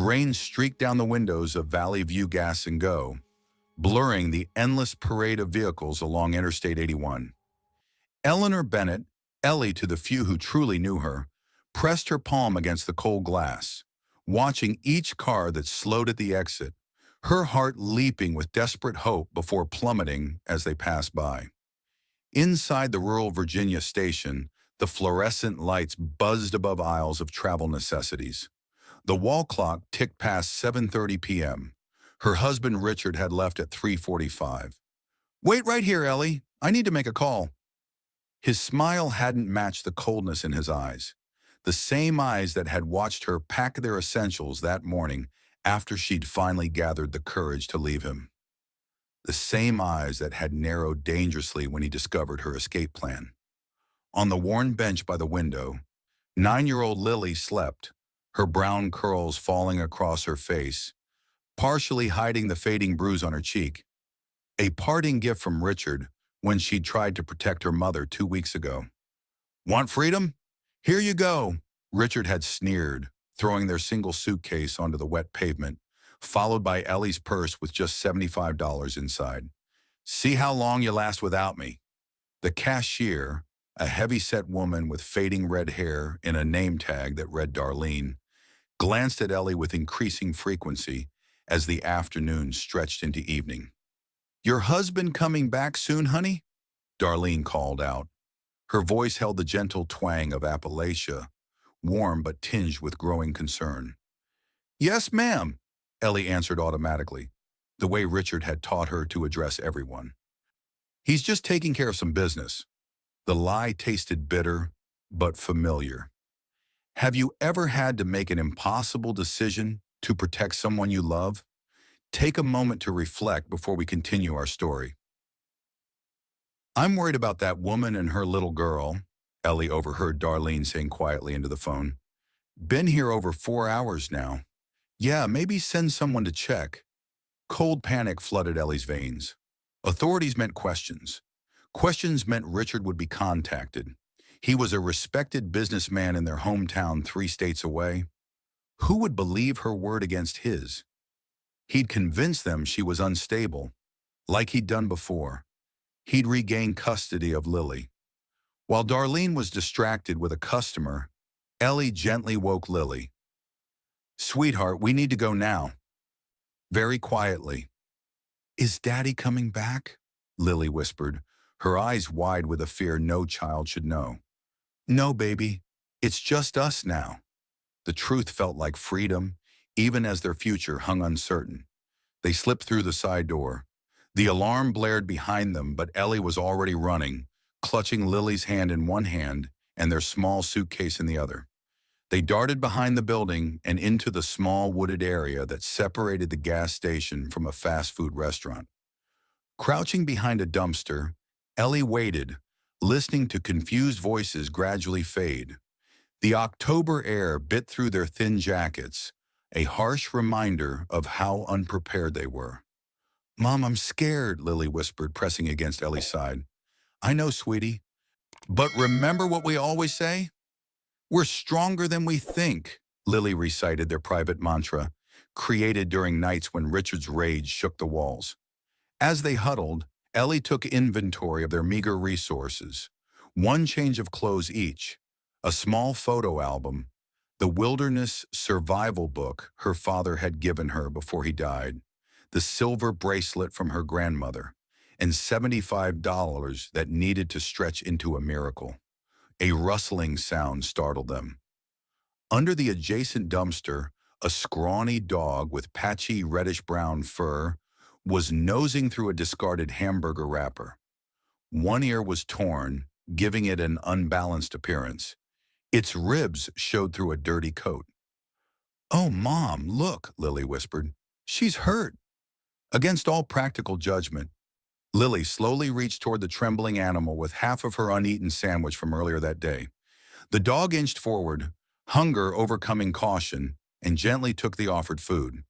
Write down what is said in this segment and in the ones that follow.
rain streaked down the windows of Valley View Gas and Go, blurring the endless parade of vehicles along Interstate 81. Eleanor Bennett, Ellie to the few who truly knew her, pressed her palm against the cold glass, watching each car that slowed at the exit, her heart leaping with desperate hope before plummeting as they passed by. Inside the rural Virginia station, the fluorescent lights buzzed above aisles of travel necessities. The wall clock ticked past 7:30 p.m. Her husband Richard had left at 3:45. "Wait right here, Ellie. I need to make a call." His smile hadn't matched the coldness in his eyes, the same eyes that had watched her pack their essentials that morning after she'd finally gathered the courage to leave him. The same eyes that had narrowed dangerously when he discovered her escape plan. On the worn bench by the window, 9-year-old Lily slept, her brown curls falling across her face, partially hiding the fading bruise on her cheek. A parting gift from Richard when she'd tried to protect her mother 2 weeks ago. "Want freedom? Here you go," Richard had sneered, throwing their single suitcase onto the wet pavement, followed by Ellie's purse with just $75 inside. "See how long you last without me." The cashier, a heavy-set woman with fading red hair and a name tag that read Darlene, glanced at Ellie with increasing frequency as the afternoon stretched into evening. "Your husband coming back soon, honey?" Darlene called out. Her voice held the gentle twang of Appalachia, warm but tinged with growing concern. "Yes, ma'am," Ellie answered automatically, the way Richard had taught her to address everyone. "He's just taking care of some business." The lie tasted bitter, but familiar. Have you ever had to make an impossible decision to protect someone you love? Take a moment to reflect before we continue our story. "I'm worried about that woman and her little girl," Ellie overheard Darlene saying quietly into the phone. "Been here over 4 hours now. Yeah, maybe send someone to check." Cold panic flooded Ellie's veins. Authorities meant questions. Questions meant Richard would be contacted. He was a respected businessman in their hometown 3 states away. Who would believe her word against his? He'd convinced them she was unstable, like he'd done before. He'd regained custody of Lily. While Darlene was distracted with a customer, Ellie gently woke Lily. "Sweetheart, we need to go now." Very quietly. "Is Daddy coming back?" Lily whispered, her eyes wide with a fear no child should know. "No, baby. It's just us now." The truth felt like freedom, even as their future hung uncertain. They slipped through the side door. The alarm blared behind them, but Ellie was already running, clutching Lily's hand in one hand and their small suitcase in the other. They darted behind the building and into the small wooded area that separated the gas station from a fast food restaurant. Crouching behind a dumpster, Ellie waited, listening to confused voices gradually fade. The October air bit through their thin jackets, a harsh reminder of how unprepared they were. "Mom, I'm scared," Lily whispered, pressing against Ellie's side. "I know, sweetie. But remember what we always say? We're stronger than we think," Lily recited their private mantra, created during nights when Richard's rage shook the walls. As they huddled, Ellie took inventory of their meager resources. One change of clothes each, a small photo album, the wilderness survival book her father had given her before he died, the silver bracelet from her grandmother, and $75 that needed to stretch into a miracle. A rustling sound startled them. Under the adjacent dumpster, a scrawny dog with patchy reddish-brown fur was nosing through a discarded hamburger wrapper. One ear was torn, giving it an unbalanced appearance. Its ribs showed through a dirty coat. "Oh, Mom, look," Lily whispered. "She's hurt." Against all practical judgment, Lily slowly reached toward the trembling animal with half of her uneaten sandwich from earlier that day. The dog inched forward, hunger overcoming caution, and gently took the offered food.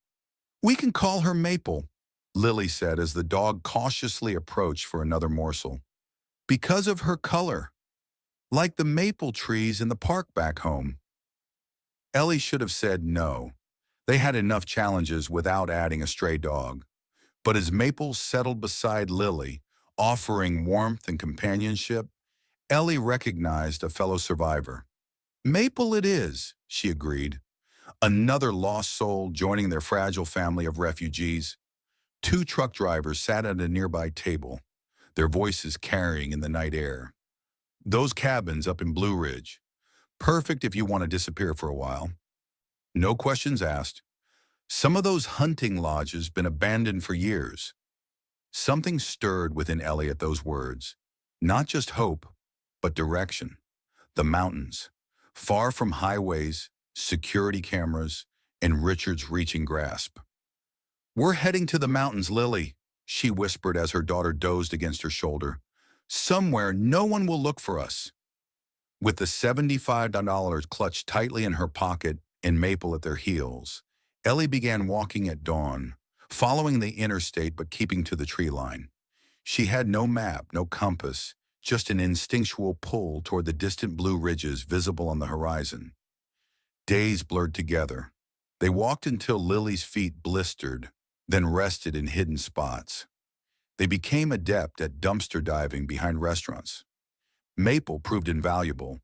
"We can call her Maple," Lily said as the dog cautiously approached for another morsel. "Because of her color, like the maple trees in the park back home." Ellie should have said no. They had enough challenges without adding a stray dog. But as Maple settled beside Lily, offering warmth and companionship, Ellie recognized a fellow survivor. Maple it is, she agreed. Another lost soul joining their fragile family of refugees. Two truck drivers sat at a nearby table, their voices carrying in the night air. Those cabins up in Blue Ridge, perfect if you want to disappear for a while. No questions asked. Some of those hunting lodges been abandoned for years. Something stirred within Ellie at those words. Not just hope, but direction. The mountains, far from highways, security cameras, and Richard's reaching grasp. "We're heading to the mountains, Lily," she whispered as her daughter dozed against her shoulder. "Somewhere no one will look for us." With the $75 clutched tightly in her pocket and Maple at their heels, Ellie began walking at dawn, following the interstate but keeping to the tree line. She had no map, no compass, just an instinctual pull toward the distant blue ridges visible on the horizon. Days blurred together. They walked until Lily's feet blistered, then rested in hidden spots. They became adept at dumpster diving behind restaurants. Maple proved invaluable,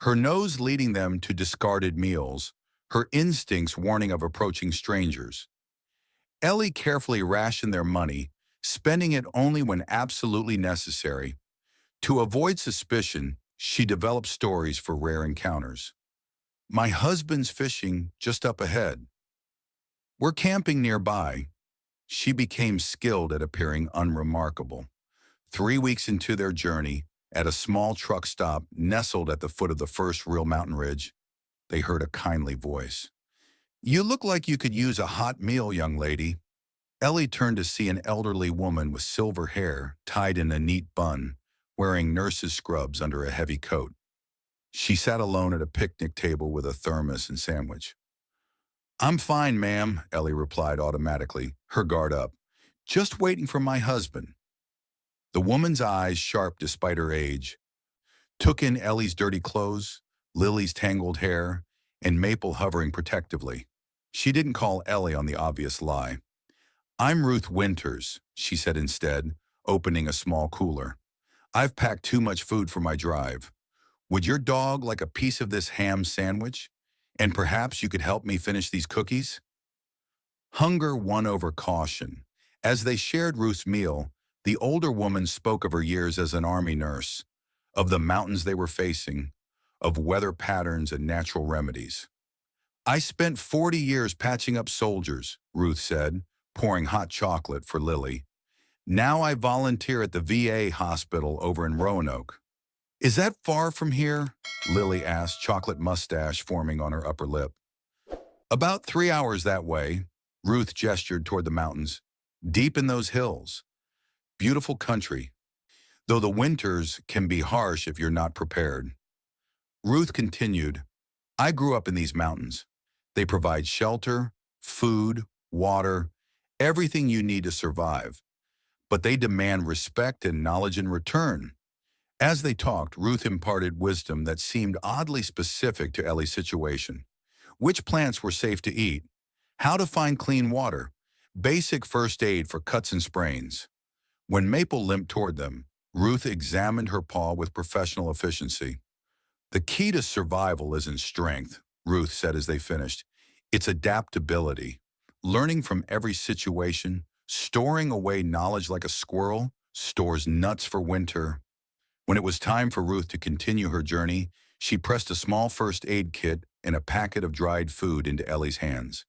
her nose leading them to discarded meals, her instincts warning of approaching strangers. Ellie carefully rationed their money, spending it only when absolutely necessary. To avoid suspicion, she developed stories for rare encounters. "My husband's fishing just up ahead. We're camping nearby." She became skilled at appearing unremarkable. 3 weeks into their journey, at a small truck stop nestled at the foot of the first real mountain ridge, they heard a kindly voice. "You look like you could use a hot meal, young lady." Ellie turned to see an elderly woman with silver hair tied in a neat bun, wearing nurse's scrubs under a heavy coat. She sat alone at a picnic table with a thermos and sandwich. "I'm fine, ma'am," Ellie replied automatically, her guard up. "Just waiting for my husband." The woman's eyes, sharp despite her age, took in Ellie's dirty clothes, Lily's tangled hair, and Maple hovering protectively. She didn't call Ellie on the obvious lie. "I'm Ruth Winters," she said instead, opening a small cooler. "I've packed too much food for my drive. Would your dog like a piece of this ham sandwich? And perhaps you could help me finish these cookies?" Hunger won over caution. As they shared Ruth's meal, the older woman spoke of her years as an army nurse, of the mountains they were facing, of weather patterns and natural remedies. "I spent 40 years patching up soldiers," Ruth said, pouring hot chocolate for Lily. "Now I volunteer at the VA hospital over in Roanoke." "Is that far from here?" Lily asked, chocolate mustache forming on her upper lip. "About 3 hours that way," Ruth gestured toward the mountains. "Deep in those hills. Beautiful country, though the winters can be harsh if you're not prepared." Ruth continued, "I grew up in these mountains. They provide shelter, food, water, everything you need to survive. But they demand respect and knowledge in return." As they talked, Ruth imparted wisdom that seemed oddly specific to Ellie's situation. Which plants were safe to eat, how to find clean water, basic first aid for cuts and sprains. When Maple limped toward them, Ruth examined her paw with professional efficiency. "The key to survival isn't strength," Ruth said as they finished. "It's adaptability. Learning from every situation, storing away knowledge like a squirrel stores nuts for winter." When it was time for Ruth to continue her journey, she pressed a small first aid kit and a packet of dried food into Ellie's hands.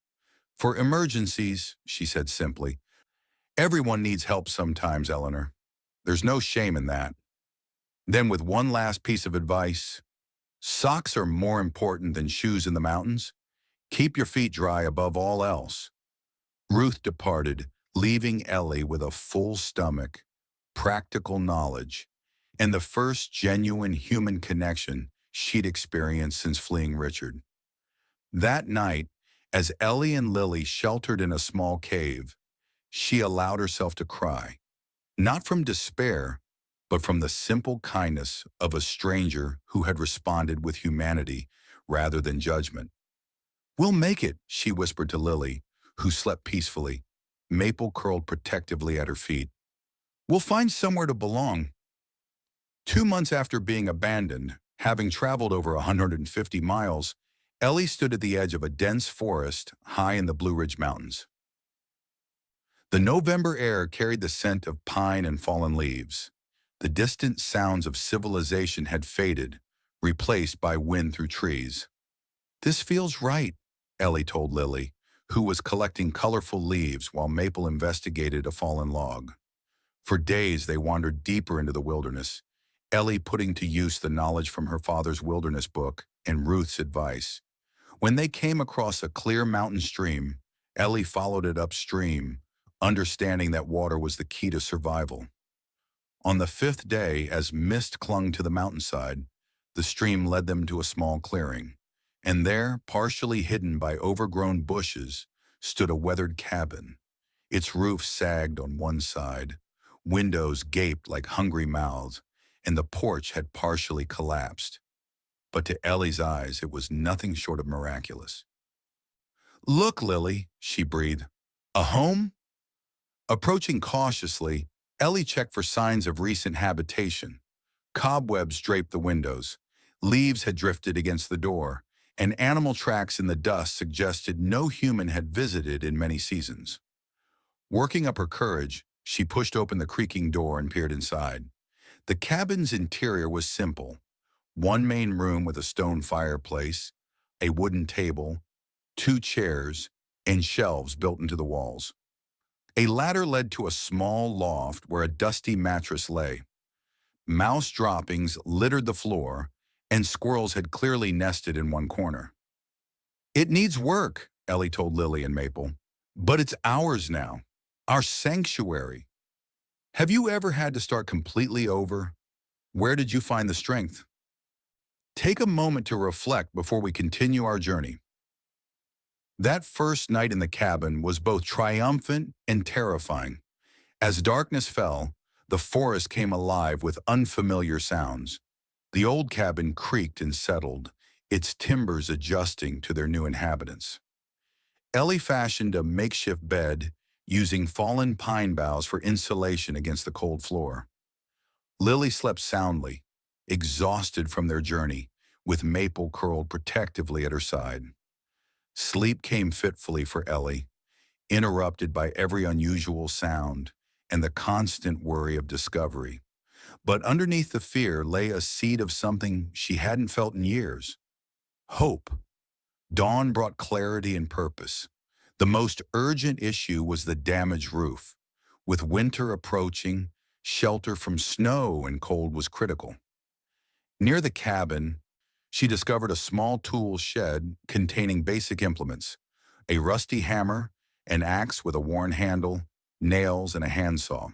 "For emergencies," she said simply. "Everyone needs help sometimes, Eleanor. There's no shame in that." Then with one last piece of advice, socks are more important than shoes in the mountains. Keep your feet dry above all else. Ruth departed, leaving Ellie with a full stomach, practical knowledge, and the first genuine human connection she'd experienced since fleeing Richard. That night, as Ellie and Lily sheltered in a small cave, she allowed herself to cry, not from despair, but from the simple kindness of a stranger who had responded with humanity rather than judgment. We'll make it, she whispered to Lily, who slept peacefully, Maple curled protectively at her feet. We'll find somewhere to belong. 2 months after being abandoned, having traveled over 150 miles, Ellie stood at the edge of a dense forest high in the Blue Ridge Mountains. The November air carried the scent of pine and fallen leaves. The distant sounds of civilization had faded, replaced by wind through trees. This feels right, Ellie told Lily, who was collecting colorful leaves while Maple investigated a fallen log. For days they wandered deeper into the wilderness, Ellie putting to use the knowledge from her father's wilderness book and Ruth's advice. When they came across a clear mountain stream, Ellie followed it upstream, understanding that water was the key to survival. On the fifth day, as mist clung to the mountainside, the stream led them to a small clearing, and there, partially hidden by overgrown bushes, stood a weathered cabin. Its roof sagged on one side, windows gaped like hungry mouths, and the porch had partially collapsed. But to Ellie's eyes, it was nothing short of miraculous. "Look, Lily," she breathed. "A home?" Approaching cautiously, Ellie checked for signs of recent habitation. Cobwebs draped the windows, leaves had drifted against the door, and animal tracks in the dust suggested no human had visited in many seasons. Working up her courage, she pushed open the creaking door and peered inside. The cabin's interior was simple. One main room with a stone fireplace, a wooden table, 2 chairs, and shelves built into the walls. A ladder led to a small loft where a dusty mattress lay. Mouse droppings littered the floor, and squirrels had clearly nested in one corner. "It needs work," Ellie told Lily and Maple. "But it's ours now. Our sanctuary." Have you ever had to start completely over? Where did you find the strength? Take a moment to reflect before we continue our journey. That first night in the cabin was both triumphant and terrifying. As darkness fell, the forest came alive with unfamiliar sounds. The old cabin creaked and settled, its timbers adjusting to their new inhabitants. Ellie fashioned a makeshift bed, using fallen pine boughs for insulation against the cold floor. Lily slept soundly, exhausted from their journey, with Maple curled protectively at her side. Sleep came fitfully for Ellie, interrupted by every unusual sound and the constant worry of discovery. But underneath the fear lay a seed of something she hadn't felt in years: hope. Dawn brought clarity and purpose. The most urgent issue was the damaged roof. With winter approaching, shelter from snow and cold was critical. Near the cabin, she discovered a small tool shed containing basic implements: a rusty hammer, an axe with a worn handle, nails, and a handsaw.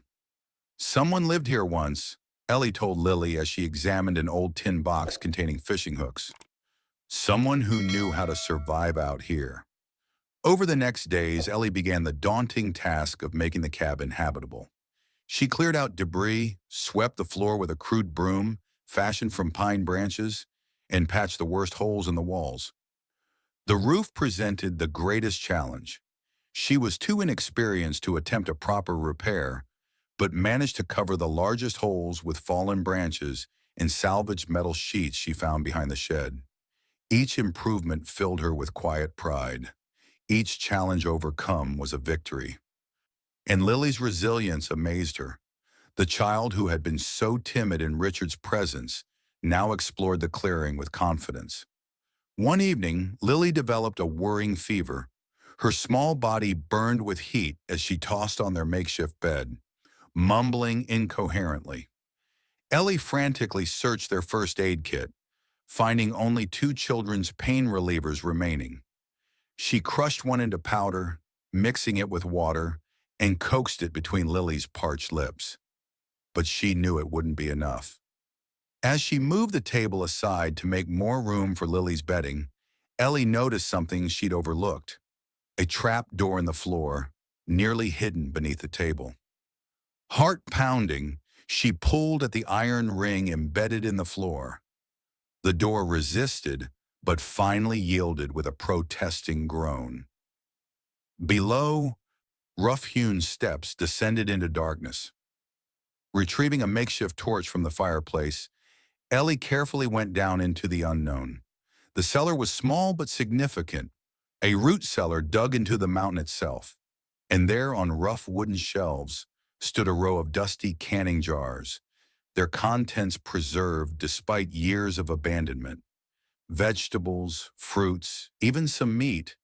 "Someone lived here once," Ellie told Lily as she examined an old tin box containing fishing hooks. "Someone who knew how to survive out here." Over the next days, Ellie began the daunting task of making the cabin habitable. She cleared out debris, swept the floor with a crude broom fashioned from pine branches, and patched the worst holes in the walls. The roof presented the greatest challenge. She was too inexperienced to attempt a proper repair, but managed to cover the largest holes with fallen branches and salvaged metal sheets she found behind the shed. Each improvement filled her with quiet pride. Each challenge overcome was a victory. And Lily's resilience amazed her. The child who had been so timid in Richard's presence now explored the clearing with confidence. One evening, Lily developed a worrying fever. Her small body burned with heat as she tossed on their makeshift bed, mumbling incoherently. Ellie frantically searched their first aid kit, finding only 2 children's pain relievers remaining. She crushed one into powder, mixing it with water, and coaxed it between Lily's parched lips. But she knew it wouldn't be enough. As she moved the table aside to make more room for Lily's bedding, Ellie noticed something she'd overlooked: a trap door in the floor, nearly hidden beneath the table. Heart pounding, she pulled at the iron ring embedded in the floor. The door resisted, but finally yielded with a protesting groan. Below, rough-hewn steps descended into darkness. Retrieving a makeshift torch from the fireplace, Ellie carefully went down into the unknown. The cellar was small but significant, a root cellar dug into the mountain itself. And there, on rough wooden shelves, stood a row of dusty canning jars, their contents preserved despite years of abandonment. Vegetables, fruits, even some meat,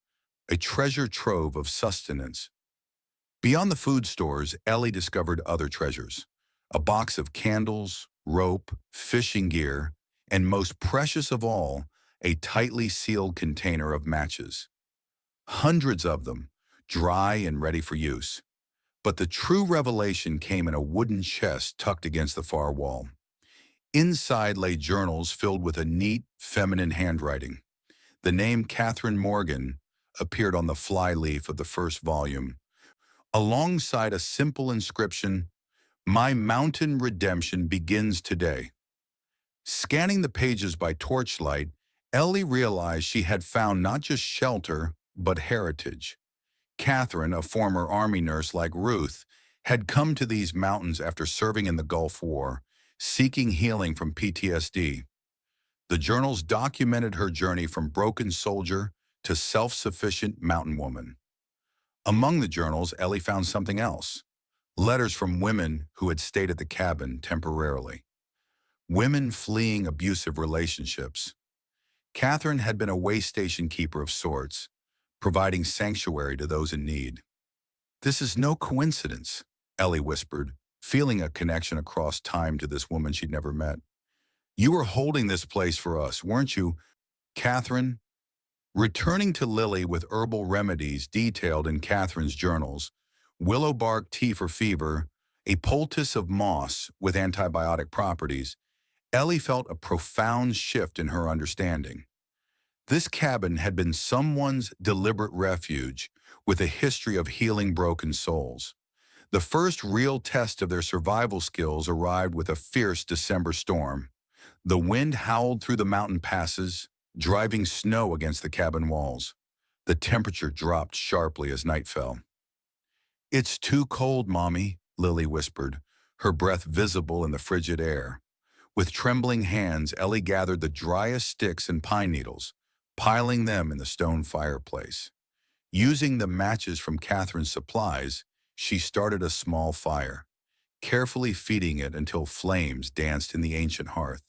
a treasure trove of sustenance. Beyond the food stores, Ellie discovered other treasures. A box of candles, rope, fishing gear, and most precious of all, a tightly sealed container of matches. Hundreds of them, dry and ready for use. But the true revelation came in a wooden chest tucked against the far wall. Inside lay journals filled with a neat, feminine handwriting. The name Catherine Morgan appeared on the flyleaf of the first volume, alongside a simple inscription, "My mountain redemption begins today." Scanning the pages by torchlight, Ellie realized she had found not just shelter, but heritage. Catherine, a former Army nurse like Ruth, had come to these mountains after serving in the Gulf War, seeking healing from PTSD. The journals documented her journey from broken soldier to self-sufficient mountain woman. Among the journals, Ellie found something else. Letters from women who had stayed at the cabin temporarily. Women fleeing abusive relationships. Catherine had been a way station keeper of sorts, providing sanctuary to those in need. "This is no coincidence," Ellie whispered, feeling a connection across time to this woman she'd never met. "You were holding this place for us, weren't you, Catherine?" Returning to Lily with herbal remedies detailed in Catherine's journals, willow bark tea for fever, a poultice of moss with antibiotic properties, Ellie felt a profound shift in her understanding. This cabin had been someone's deliberate refuge with a history of healing broken souls. The first real test of their survival skills arrived with a fierce December storm. The wind howled through the mountain passes, driving snow against the cabin walls. The temperature dropped sharply as night fell. "It's too cold, Mommy," Lily whispered, her breath visible in the frigid air. With trembling hands, Ellie gathered the driest sticks and pine needles, piling them in the stone fireplace. Using the matches from Catherine's supplies, she started a small fire, carefully feeding it until flames danced in the ancient hearth.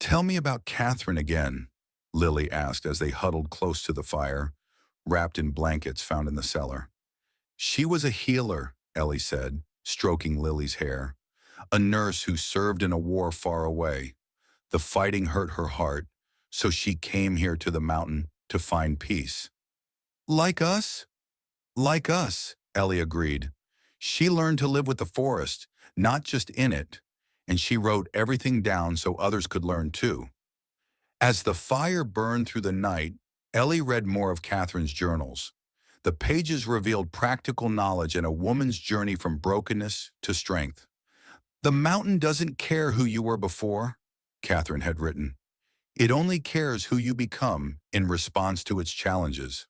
"Tell me about Catherine again," Lily asked as they huddled close to the fire, wrapped in blankets found in the cellar. "She was a healer," Ellie said, stroking Lily's hair. "A nurse who served in a war far away. The fighting hurt her heart, so she came here to the mountain to find peace." "Like us?" "Like us," Ellie agreed. "She learned to live with the forest, not just in it, and she wrote everything down so others could learn too." As the fire burned through the night, Ellie read more of Catherine's journals. The pages revealed practical knowledge and a woman's journey from brokenness to strength. "The mountain doesn't care who you were before," Catherine had written. "It only cares who you become in response to its challenges."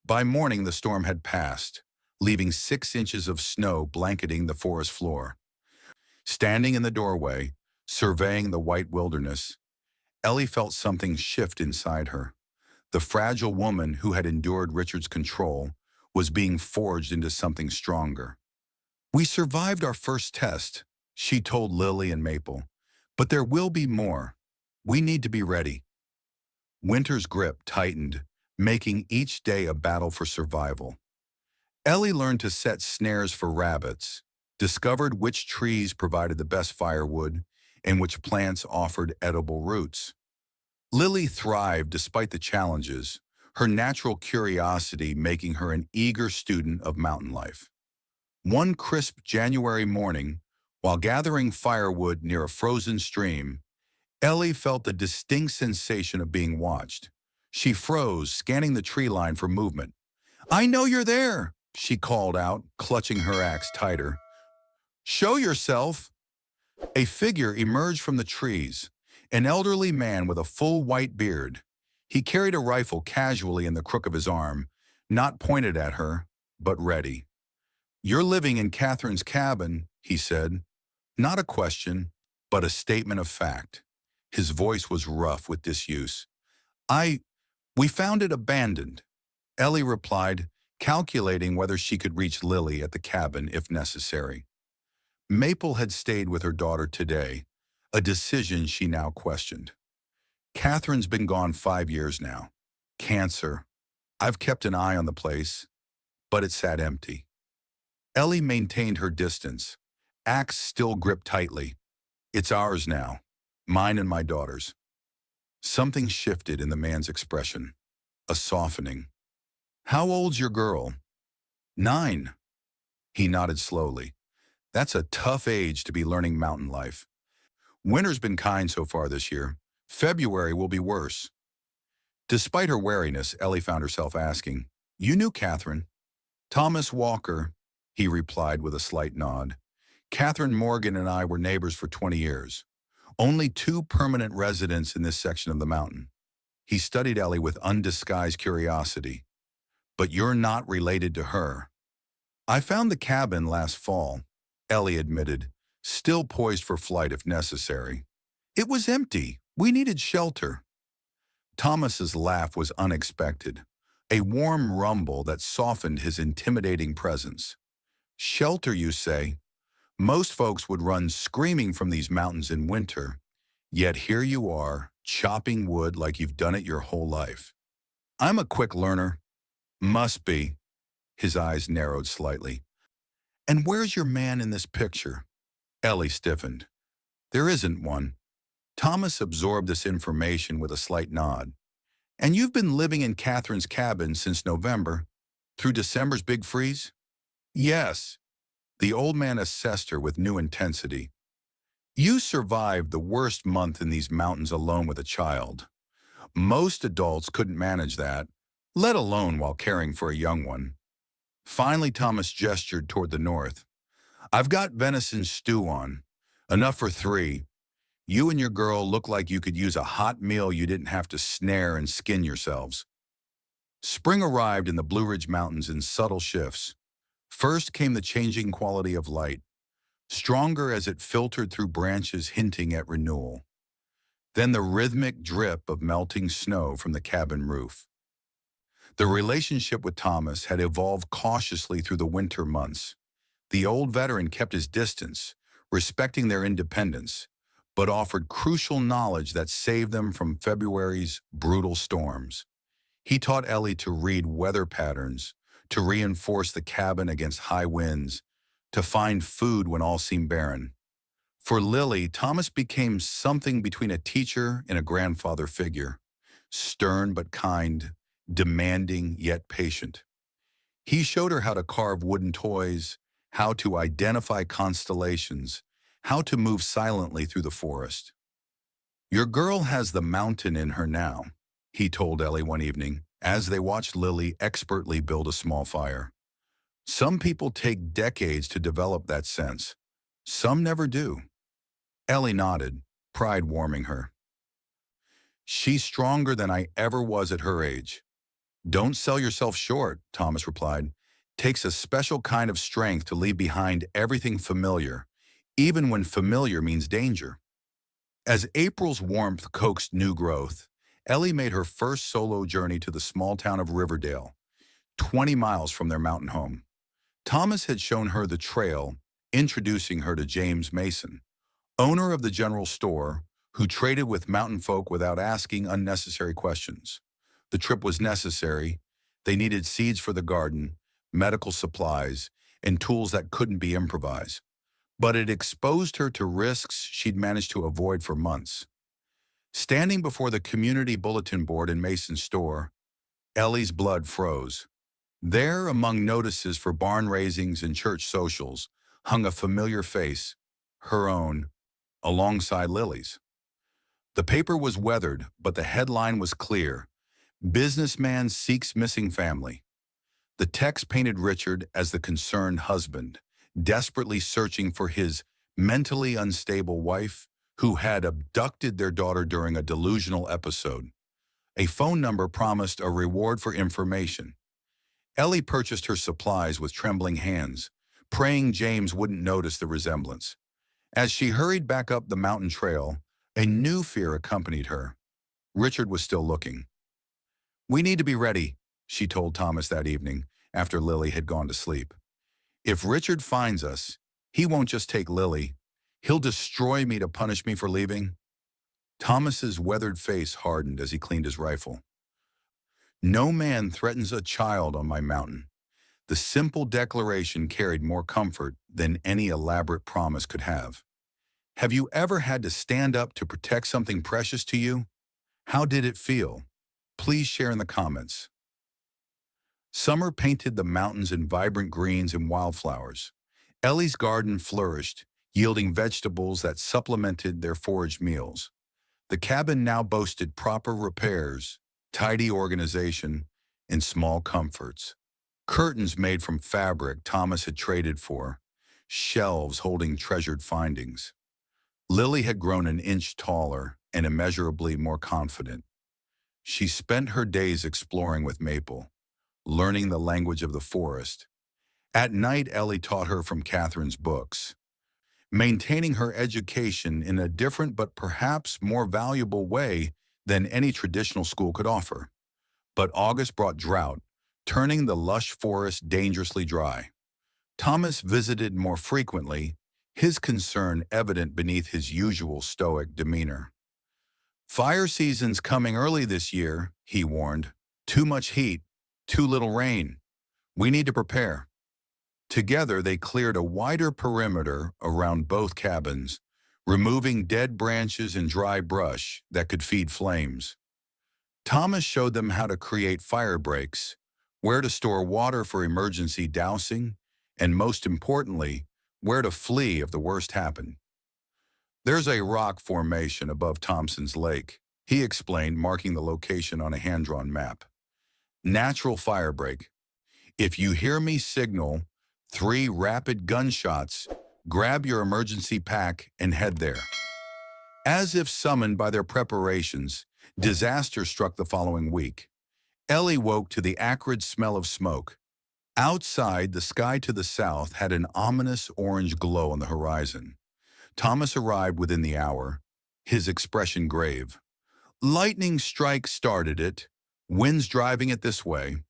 By morning, the storm had passed, leaving 6 inches of snow blanketing the forest floor. Standing in the doorway, surveying the white wilderness, Ellie felt something shift inside her. The fragile woman who had endured Richard's control was being forged into something stronger. "We survived our first test," she told Lily and Maple, "but there will be more. We need to be ready." Winter's grip tightened, making each day a battle for survival. Ellie learned to set snares for rabbits, discovered which trees provided the best firewood, and which plants offered edible roots. Lily thrived despite the challenges, her natural curiosity making her an eager student of mountain life. One crisp January morning, while gathering firewood near a frozen stream, Ellie felt the distinct sensation of being watched. She froze, scanning the tree line for movement. "I know you're there," she called out, clutching her axe tighter. "Show yourself." A figure emerged from the trees, an elderly man with a full white beard. He carried a rifle casually in the crook of his arm, not pointed at her, but ready. "You're living in Catherine's cabin," he said. Not a question, but a statement of fact. His voice was rough with disuse. "I, we found it abandoned," Ellie replied, calculating whether she could reach Lily at the cabin if necessary. Maple had stayed with her daughter today, a decision she now questioned. "Catherine's been gone 5 years now. Cancer. I've kept an eye on the place, but it sat empty." Ellie maintained her distance, axe still gripped tightly. "It's ours now, mine and my daughter's." Something shifted in the man's expression, a softening. "How old's your girl?" "9. He nodded slowly. "That's a tough age to be learning mountain life. Winter's been kind so far this year. February will be worse." Despite her wariness, Ellie found herself asking, "You knew Catherine?" "Thomas Walker," he replied with a slight nod. "Catherine Morgan and I were neighbors for 20 years. Only 2 permanent residents in this section of the mountain." He studied Ellie with undisguised curiosity. "But you're not related to her." "I found the cabin last fall," Ellie admitted, still poised for flight if necessary. "It was empty. We needed shelter." Thomas's laugh was unexpected, a warm rumble that softened his intimidating presence. "Shelter, you say? Most folks would run screaming from these mountains in winter, yet here you are, chopping wood like you've done it your whole life." "I'm a quick learner." "Must be." His eyes narrowed slightly. "And where's your man in this picture?" Ellie stiffened. "There isn't one." Thomas absorbed this information with a slight nod. "And you've been living in Catherine's cabin since November, through December's big freeze?" "Yes." The old man assessed her with new intensity. "You survived the worst month in these mountains alone with a child. Most adults couldn't manage that, let alone while caring for a young one." Finally, Thomas gestured toward the north. "I've got venison stew on. Enough for 3. You and your girl look like you could use a hot meal you didn't have to snare and skin yourselves." Spring arrived in the Blue Ridge Mountains in subtle shifts. First came the changing quality of light, stronger as it filtered through branches hinting at renewal. Then the rhythmic drip of melting snow from the cabin roof. The relationship with Thomas had evolved cautiously through the winter months. The old veteran kept his distance, respecting their independence, but offered crucial knowledge that saved them from February's brutal storms. He taught Ellie to read weather patterns, to reinforce the cabin against high winds, to find food when all seemed barren. For Lily, Thomas became something between a teacher and a grandfather figure, stern but kind, demanding yet patient. He showed her how to carve wooden toys, how to identify constellations, how to move silently through the forest. "Your girl has the mountain in her now," he told Ellie one evening, as they watched Lily expertly build a small fire. "Some people take decades to develop that sense. Some never do." Ellie nodded, pride warming her. "She's stronger than I ever was at her age." "Don't sell yourself short," Thomas replied. "Takes a special kind of strength to leave behind everything familiar, even when familiar means danger." As April's warmth coaxed new growth, Ellie made her first solo journey to the small town of Riverdale, 20 miles from their mountain home. Thomas had shown her the trail, introducing her to James Mason, owner of the general store, who traded with mountain folk without asking unnecessary questions. The trip was necessary. They needed seeds for the garden, medical supplies, and tools that couldn't be improvised. But it exposed her to risks she'd managed to avoid for months. Standing before the community bulletin board in Mason's store, Ellie's blood froze. There, among notices for barn raisings and church socials, hung a familiar face, her own, alongside Lily's. The paper was weathered, but the headline was clear: "Businessman seeks missing family." The text painted Richard as the concerned husband, desperately searching for his mentally unstable wife, who had abducted their daughter during a delusional episode. A phone number promised a reward for information. Ellie purchased her supplies with trembling hands, praying James wouldn't notice the resemblance. As she hurried back up the mountain trail, a new fear accompanied her. Richard was still looking. "We need to be ready," she told Thomas that evening, after Lily had gone to sleep. "If Richard finds us, he won't just take Lily. He'll destroy me to punish me for leaving." Thomas's weathered face hardened as he cleaned his rifle. "No man threatens a child on my mountain." The simple declaration carried more comfort than any elaborate promise could have. Have you ever had to stand up to protect something precious to you? How did it feel? Please share in the comments. Summer painted the mountains in vibrant greens and wildflowers. Ellie's garden flourished, yielding vegetables that supplemented their foraged meals. The cabin now boasted proper repairs, tidy organization, and small comforts. Curtains made from fabric Thomas had traded for, shelves holding treasured findings. Lily had grown an inch taller and immeasurably more confident. She spent her days exploring with Maple, learning the language of the forest. At night, Ellie taught her from Catherine's books, maintaining her education in a different but perhaps more valuable way than any traditional school could offer. But August brought drought, turning the lush forest dangerously dry. Thomas visited more frequently, his concern evident beneath his usual stoic demeanor. "Fire season's coming early this year," he warned. "Too much heat, too little rain. We need to prepare." Together, they cleared a wider perimeter around both cabins, removing dead branches and dry brush that could feed flames. Thomas showed them how to create fire breaks, where to store water for emergency dousing, and most importantly, where to flee if the worst happened. "There's a rock formation above Thompson's Lake," he explained, marking the location on a hand-drawn map. "Natural fire break. If you hear me signal 3 rapid gunshots, grab your emergency pack and head there." As if summoned by their preparations, disaster struck the following week. Ellie woke to the acrid smell of smoke. Outside, the sky to the south had an ominous orange glow on the horizon. Thomas arrived within the hour, his expression grave. "Lightning strike started it, winds driving it this way."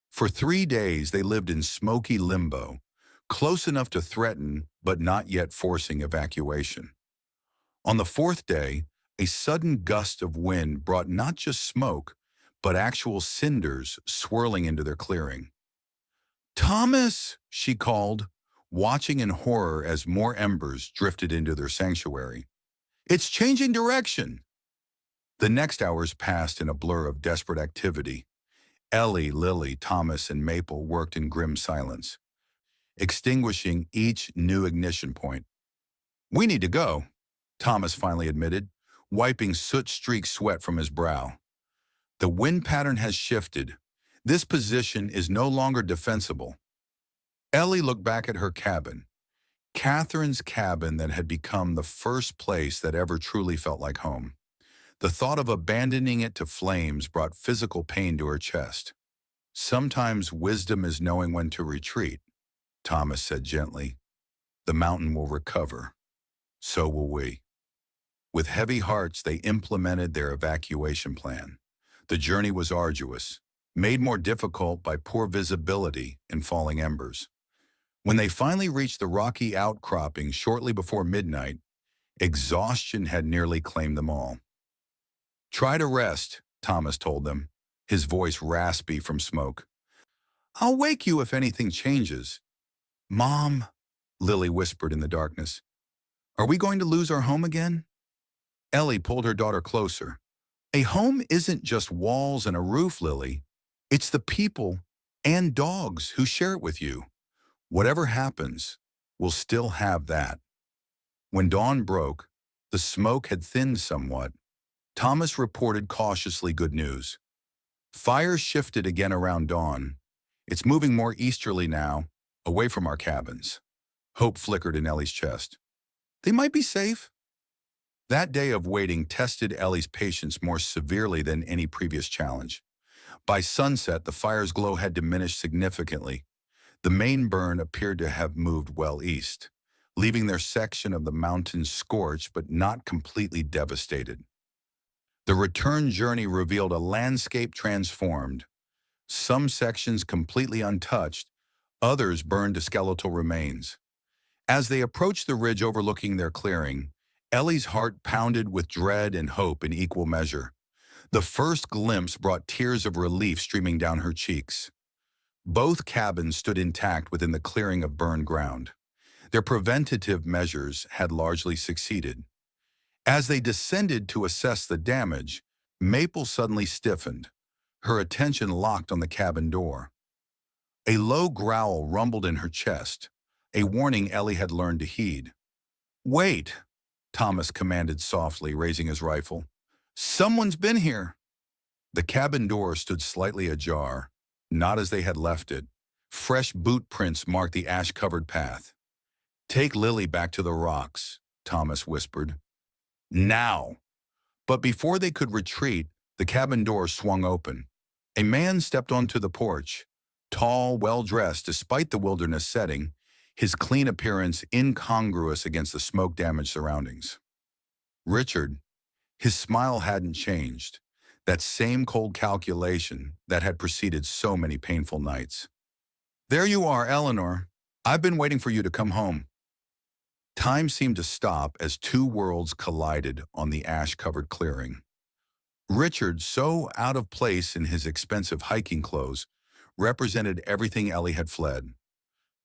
For 3 days, they lived in smoky limbo, close enough to threaten, but not yet forcing evacuation. On the 4th day, a sudden gust of wind brought not just smoke, but actual cinders swirling into their clearing. "Thomas!" she called, watching in horror as more embers drifted into their sanctuary. "It's changing direction!" The next hours passed in a blur of desperate activity. Ellie, Lily, Thomas, and Maple worked in grim silence, extinguishing each new ignition point. "We need to go," Thomas finally admitted, wiping soot-streaked sweat from his brow. "The wind pattern has shifted. This position is no longer defensible." Ellie looked back at her cabin, Catherine's cabin that had become the first place that ever truly felt like home. The thought of abandoning it to flames brought physical pain to her chest. "Sometimes wisdom is knowing when to retreat," Thomas said gently. "The mountain will recover. So will we." With heavy hearts, they implemented their evacuation plan. The journey was arduous, made more difficult by poor visibility and falling embers. When they finally reached the rocky outcropping shortly before midnight, exhaustion had nearly claimed them all. "Try to rest," Thomas told them, his voice raspy from smoke. "I'll wake you if anything changes." "Mom," Lily whispered in the darkness, "are we going to lose our home again?" Ellie pulled her daughter closer. "A home isn't just walls and a roof, Lily. It's the people and dogs who share it with you. Whatever happens, we'll still have that." When dawn broke, the smoke had thinned somewhat. Thomas reported cautiously good news. "Fire shifted again around dawn. It's moving more easterly now, away from our cabins." Hope flickered in Ellie's chest. "They might be safe." That day of waiting tested Ellie's patience more severely than any previous challenge. By sunset, the fire's glow had diminished significantly. The main burn appeared to have moved well east, leaving their section of the mountains scorched but not completely devastated. The return journey revealed a landscape transformed, some sections completely untouched, others burned to skeletal remains. As they approached the ridge overlooking their clearing, Ellie's heart pounded with dread and hope in equal measure. The first glimpse brought tears of relief streaming down her cheeks. Both cabins stood intact within the clearing of burned ground. Their preventative measures had largely succeeded. As they descended to assess the damage, Maple suddenly stiffened, her attention locked on the cabin door. A low growl rumbled in her chest, a warning Ellie had learned to heed. "Wait," Thomas commanded softly, raising his rifle. "Someone's been here." The cabin door stood slightly ajar, not as they had left it. Fresh boot prints marked the ash-covered path. "Take Lily back to the rocks," Thomas whispered. "Now!" But before they could retreat, the cabin door swung open. A man stepped onto the porch, tall, well-dressed despite the wilderness setting, his clean appearance incongruous against the smoke-damaged surroundings. Richard. His smile hadn't changed, that same cold calculation that had preceded so many painful nights. "There you are, Eleanor. I've been waiting for you to come home." Time seemed to stop as two worlds collided on the ash-covered clearing. Richard, so out of place in his expensive hiking clothes, represented everything Ellie had fled.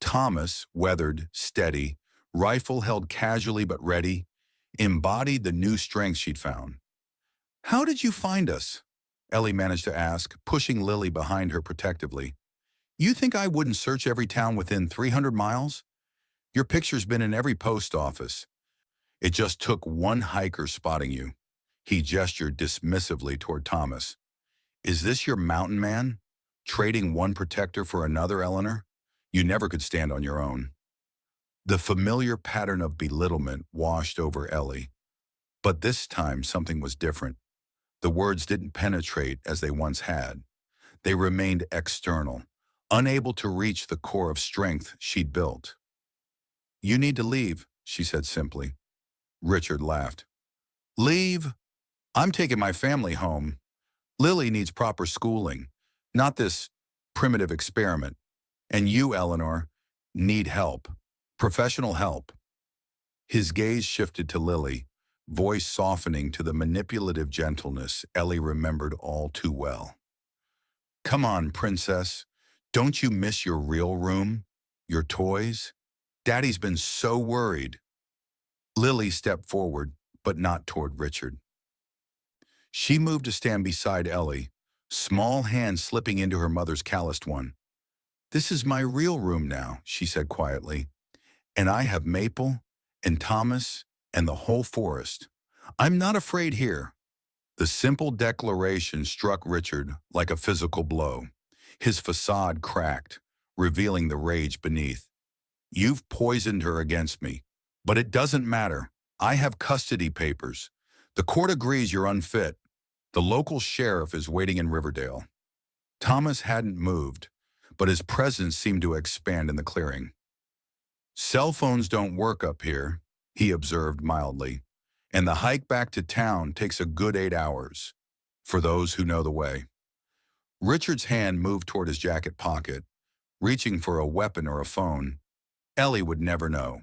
Thomas, weathered, steady, rifle held casually but ready, embodied the new strength she'd found. "How did you find us?" Ellie managed to ask, pushing Lily behind her protectively. "You think I wouldn't search every town within 300 miles? Your picture's been in every post office. It just took one hiker spotting you." He gestured dismissively toward Thomas. "Is this your mountain man? Trading one protector for another, Eleanor? You never could stand on your own." The familiar pattern of belittlement washed over Ellie. But this time something was different. The words didn't penetrate as they once had. They remained external, unable to reach the core of strength she'd built. "You need to leave," she said simply. Richard laughed. "Leave? I'm taking my family home. Lily needs proper schooling, not this primitive experiment. And you, Eleanor, need help. Professional help." His gaze shifted to Lily, voice softening to the manipulative gentleness Ellie remembered all too well. "Come on, princess. Don't you miss your real room? Your toys? Daddy's been so worried." Lily stepped forward, but not toward Richard. She moved to stand beside Ellie, small hand slipping into her mother's calloused one. "This is my real room now," she said quietly. "And I have Maple and Thomas and the whole forest. I'm not afraid here." The simple declaration struck Richard like a physical blow. His facade cracked, revealing the rage beneath. "You've poisoned her against me, but it doesn't matter. I have custody papers. The court agrees you're unfit. The local sheriff is waiting in Riverdale." Thomas hadn't moved, but his presence seemed to expand in the clearing. "Cell phones don't work up here," he observed mildly, "and the hike back to town takes a good 8 hours, for those who know the way." Richard's hand moved toward his jacket pocket, reaching for a weapon or a phone. Ellie would never know,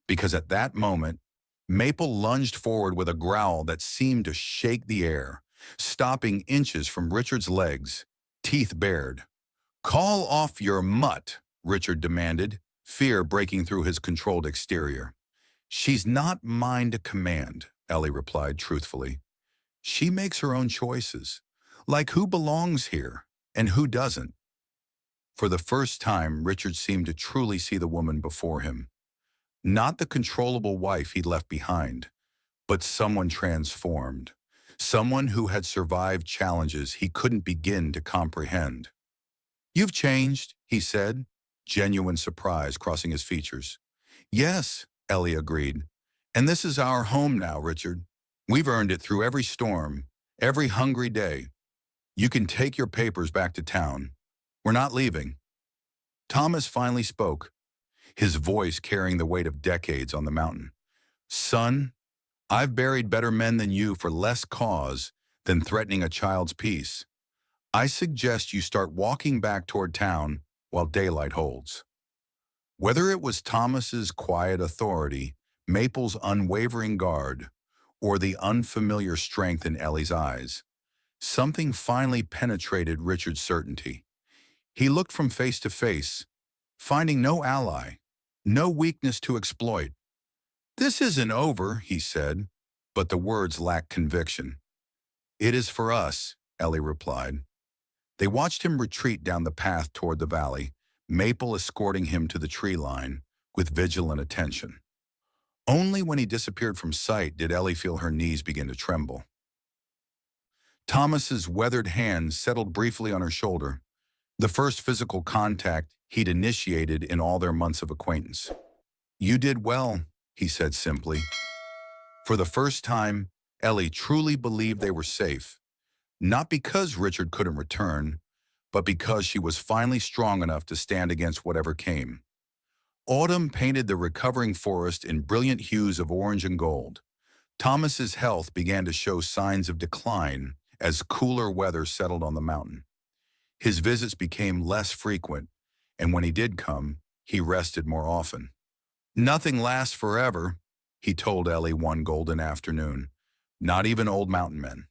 because at that moment, Maple lunged forward with a growl that seemed to shake the air, stopping inches from Richard's legs, teeth bared. "Call off your mutt," Richard demanded, fear breaking through his controlled exterior. "She's not mine to command," Ellie replied truthfully. "She makes her own choices, like who belongs here and who doesn't." For the first time, Richard seemed to truly see the woman before him. Not the controllable wife he'd left behind, but someone transformed. Someone who had survived challenges he couldn't begin to comprehend. "You've changed," he said, genuine surprise crossing his features. "Yes," Ellie agreed, And this is our home now, Richard. We've earned it through every storm, every hungry day. You can take your papers back to town. We're not leaving. Thomas finally spoke, his voice carrying the weight of decades on the mountain. Son, I've buried better men than you for less cause than threatening a child's peace. I suggest you start walking back toward town while daylight holds. Whether it was Thomas's quiet authority, Maple's unwavering guard, or the unfamiliar strength in Ellie's eyes, something finally penetrated Richard's certainty. He looked from face to face, finding no ally, no weakness to exploit. This isn't over, he said, but the words lacked conviction. It is for us, Ellie replied. They watched him retreat down the path toward the valley, Maple escorting him to the tree line with vigilant attention. Only when he disappeared from sight did Ellie feel her knees begin to tremble. Thomas's weathered hand settled briefly on her shoulder, the first physical contact he'd initiated in all their months of acquaintance. You did well, he said simply. For the first time, Ellie truly believed they were safe, not because Richard couldn't return, but because she was finally strong enough to stand against whatever came. Autumn painted the recovering forest in brilliant hues of orange and gold. Thomas's health began to show signs of decline as cooler weather settled on the mountain. His visits became less frequent, and when he did come, he rested more often. Nothing lasts forever, he told Ellie one golden afternoon. Not even old mountain men.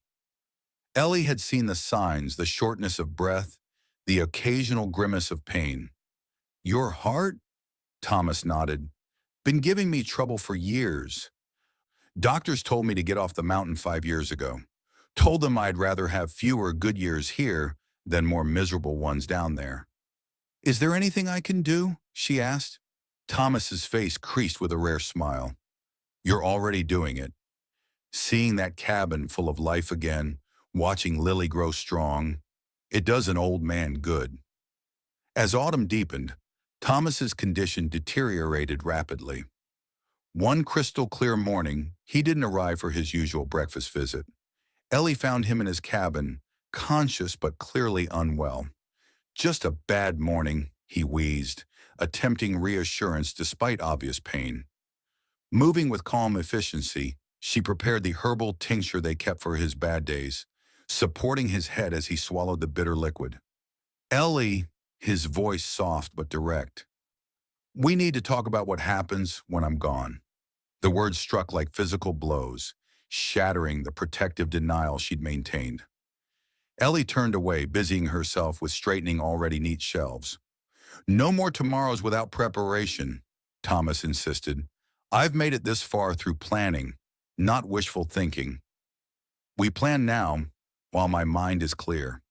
Ellie had seen the signs, the shortness of breath, the occasional grimace of pain. Your heart? Thomas nodded. Been giving me trouble for years. Doctors told me to get off the mountain 5 years ago. Told them I'd rather have fewer good years here than more miserable ones down there. Is there anything I can do? She asked. Thomas's face creased with a rare smile. You're already doing it. Seeing that cabin full of life again, watching Lily grow strong, it does an old man good. As autumn deepened, Thomas's condition deteriorated rapidly. One crystal-clear morning, he didn't arrive for his usual breakfast visit. Ellie found him in his cabin, conscious but clearly unwell. Just a bad morning, he wheezed, attempting reassurance despite obvious pain. Moving with calm efficiency, she prepared the herbal tincture they kept for his bad days, supporting his head as he swallowed the bitter liquid. Ellie, his voice soft but direct. We need to talk about what happens when I'm gone. The words struck like physical blows, shattering the protective denial she'd maintained. Ellie turned away, busying herself with straightening already neat shelves. No more tomorrows without preparation, Thomas insisted. I've made it this far through planning, not wishful thinking. We plan now, while my mind is clear.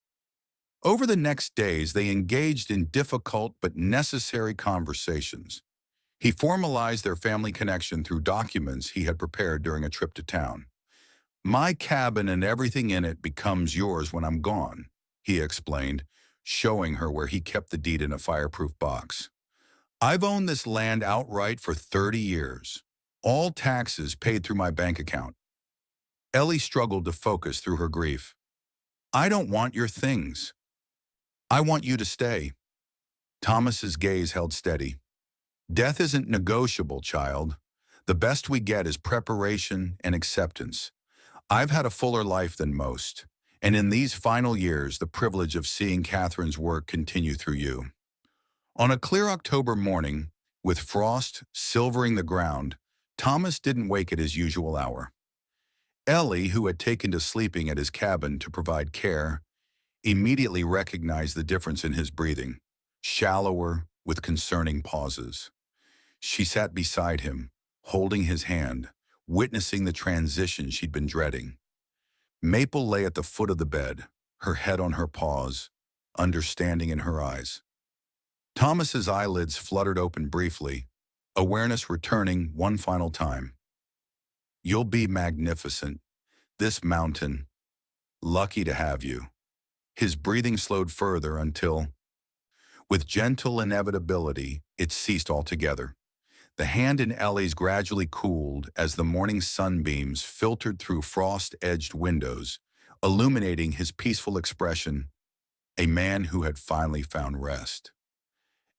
Over the next days, they engaged in difficult but necessary conversations. He formalized their family connection through documents he had prepared during a trip to town. My cabin and everything in it becomes yours when I'm gone, he explained, showing her where he kept the deed in a fireproof box. I've owned this land outright for 30 years, all taxes paid through my bank account. Ellie struggled to focus through her grief. I don't want your things. I want you to stay. Thomas's gaze held steady. Death isn't negotiable, child. The best we get is preparation and acceptance. I've had a fuller life than most, and in these final years, the privilege of seeing Catherine's work continue through you. On a clear October morning, with frost silvering the ground, Thomas didn't wake at his usual hour. Ellie, who had taken to sleeping at his cabin to provide care, immediately recognized the difference in his breathing, shallower with concerning pauses. She sat beside him, holding his hand, witnessing the transition she'd been dreading. Maple lay at the foot of the bed, her head on her paws, understanding in her eyes. Thomas's eyelids fluttered open briefly, awareness returning one final time. You'll be magnificent. This mountain. Lucky to have you. His breathing slowed further until, with gentle inevitability, it ceased altogether. The hand in Ellie's gradually cooled as the morning sunbeams filtered through frost-edged windows, illuminating his peaceful expression, a man who had finally found rest.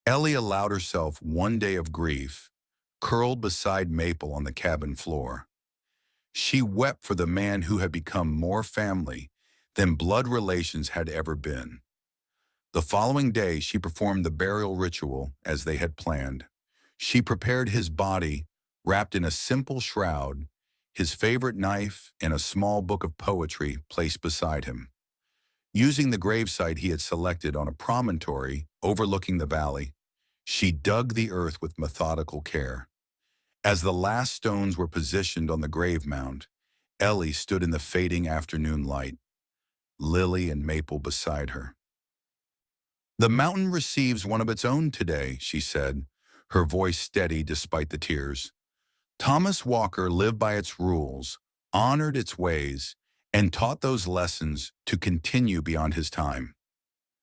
Ellie allowed herself one day of grief, curled beside Maple on the cabin floor. She wept for the man who had become more family than blood relations had ever been. The following day, she performed the burial ritual as they had planned. She prepared his body, wrapped in a simple shroud, his favorite knife, and a small book of poetry placed beside him. Using the gravesite he had selected on a promontory overlooking the valley, she dug the earth with methodical care. As the last stones were positioned on the grave mound, Ellie stood in the fading afternoon light, Lily and Maple beside her. "The mountain receives one of its own today," she said, her voice steady despite the tears. "Thomas Walker lived by its rules, honored its ways, and taught those lessons to continue beyond his time."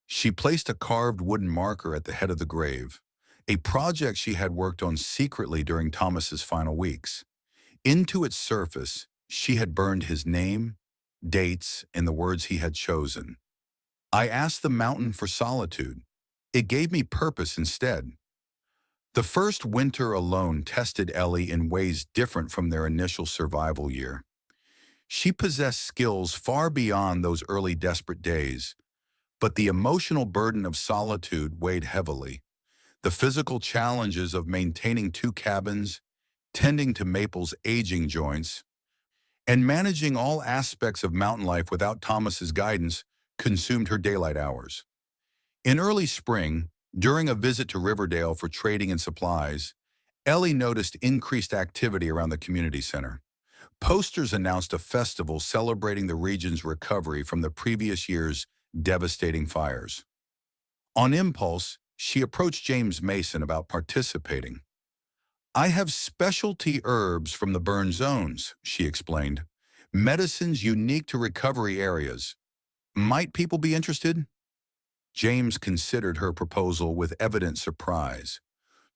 She placed a carved wooden marker at the head of the grave, a project she had worked on secretly during Thomas's final weeks. Into its surface, she had burned his name, dates, and the words he had chosen. "I asked the mountain for solitude. It gave me purpose instead." The first winter alone tested Ellie in ways different from their initial survival year. She possessed skills far beyond those early desperate days, but the emotional burden of solitude weighed heavily. The physical challenges of maintaining two cabins, tending to Maple's aging joints, and managing all aspects of mountain life without Thomas's guidance consumed her daylight hours. In early spring, during a visit to Riverdale for trading and supplies, Ellie noticed increased activity around the community center. Posters announced a festival celebrating the region's recovery from the previous year's devastating fires. On impulse, she approached James Mason about participating. "I have specialty herbs from the burn zones," she explained. "Medicines unique to recovery areas. Might people be interested?" James considered her proposal with evident surprise.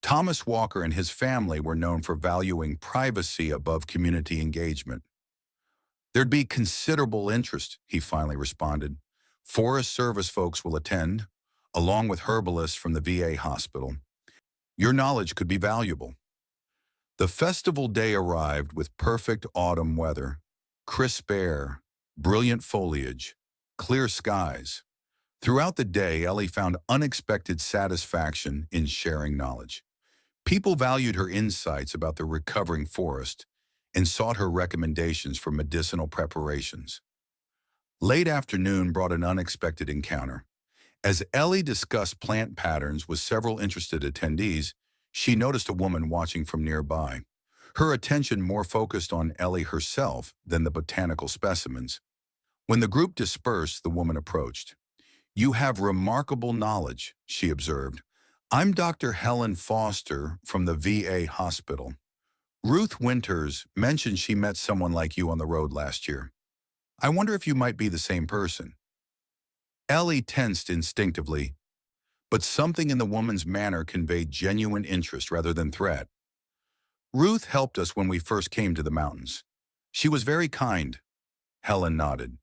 Thomas Walker and his family were known for valuing privacy above community engagement. "There'd be considerable interest," he finally responded. "Forest Service folks will attend, along with herbalists from the VA hospital. Your knowledge could be valuable." The festival day arrived with perfect autumn weather, crisp air, brilliant foliage, clear skies. Throughout the day, Ellie found unexpected satisfaction in sharing knowledge. People valued her insights about the recovering forest and sought her recommendations for medicinal preparations. Late afternoon brought an unexpected encounter. As Ellie discussed plant patterns with several interested attendees, she noticed a woman watching from nearby, her attention more focused on Ellie herself than the botanical specimens. When the group dispersed, the woman approached. "You have remarkable knowledge," she observed. "I'm Dr. Helen Foster from the VA hospital. Ruth Winters mentioned she met someone like you on the road last year. I wonder if you might be the same person." Ellie tensed instinctively, but something in the woman's manner conveyed genuine interest rather than threat. "Ruth helped us when we first came to the mountains. She was very kind." Helen nodded.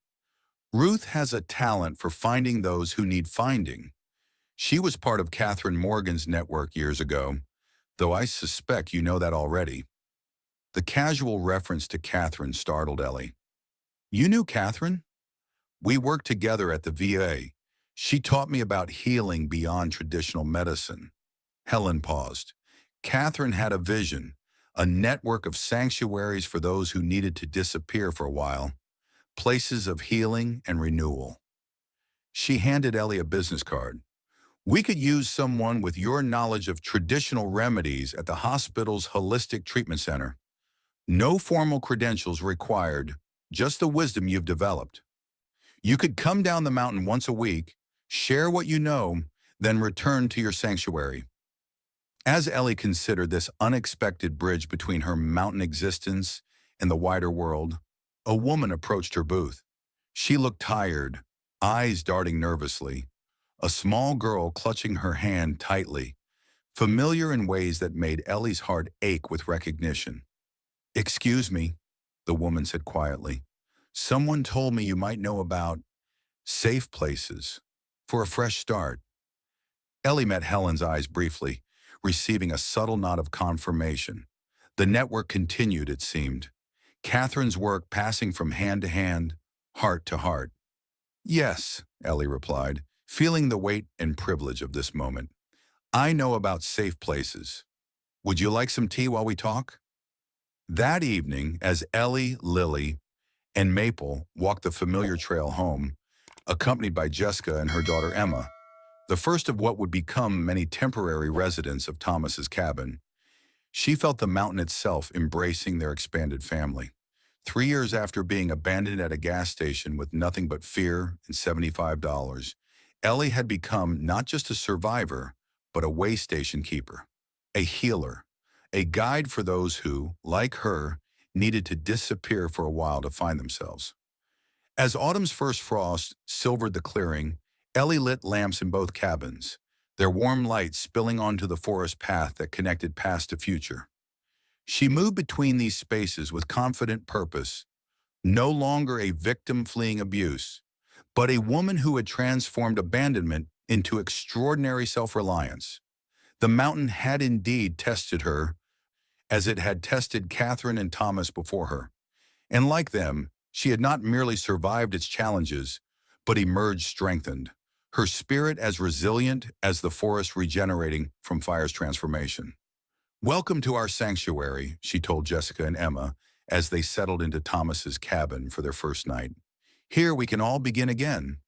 "Ruth has a talent for finding those who need finding. She was part of Catherine Morgan's network years ago, though I suspect you know that already." The casual reference to Catherine startled Ellie. "You knew Catherine?" "We worked together at the VA. She taught me about healing beyond traditional medicine." Helen paused. "Catherine had a vision, a network of sanctuaries for those who needed to disappear for a while, places of healing and renewal." She handed Ellie a business card. "We could use someone with your knowledge of traditional remedies at the hospital's holistic treatment center. No formal credentials required, just the wisdom you've developed. You could come down the mountain once a week, share what you know, then return to your sanctuary." As Ellie considered this unexpected bridge between her mountain existence and the wider world, a woman approached her booth. She looked tired, eyes darting nervously, a small girl clutching her hand tightly, familiar in ways that made Ellie's heart ache with recognition. "Excuse me," the woman said quietly. "Someone told me you might know about safe places for a fresh start." Ellie met Helen's eyes briefly, receiving a subtle nod of confirmation. The network continued, it seemed. Catherine's work passing from hand to hand, heart to heart. "Yes," Ellie replied, feeling the weight and privilege of this moment. "I know about safe places. Would you like some tea while we talk?" That evening, as Ellie, Lily, and Maple walked the familiar trail home, accompanied by Jessica and her daughter Emma, the first of what would become many temporary residents of Thomas's cabin, she felt the mountain itself embracing their expanded family. 3 years after being abandoned at a gas station with nothing but fear and $75, Ellie had become not just a survivor, but a way station keeper, a healer, a guide for those who, like her, needed to disappear for a while to find themselves. As autumn's first frost silvered the clearing, Ellie lit lamps in both cabins, their warm light spilling onto the forest path that connected past to future. She moved between these spaces with confident purpose, no longer a victim fleeing abuse, but a woman who had transformed abandonment into extraordinary self-reliance. The mountain had indeed tested her, as it had tested Catherine and Thomas before her. And like them, she had not merely survived its challenges, but emerged strengthened, her spirit as resilient as the forest regenerating from fire's transformation. "Welcome to our sanctuary," she told Jessica and Emma as they settled into Thomas's cabin for their first night. "Here we can all begin again."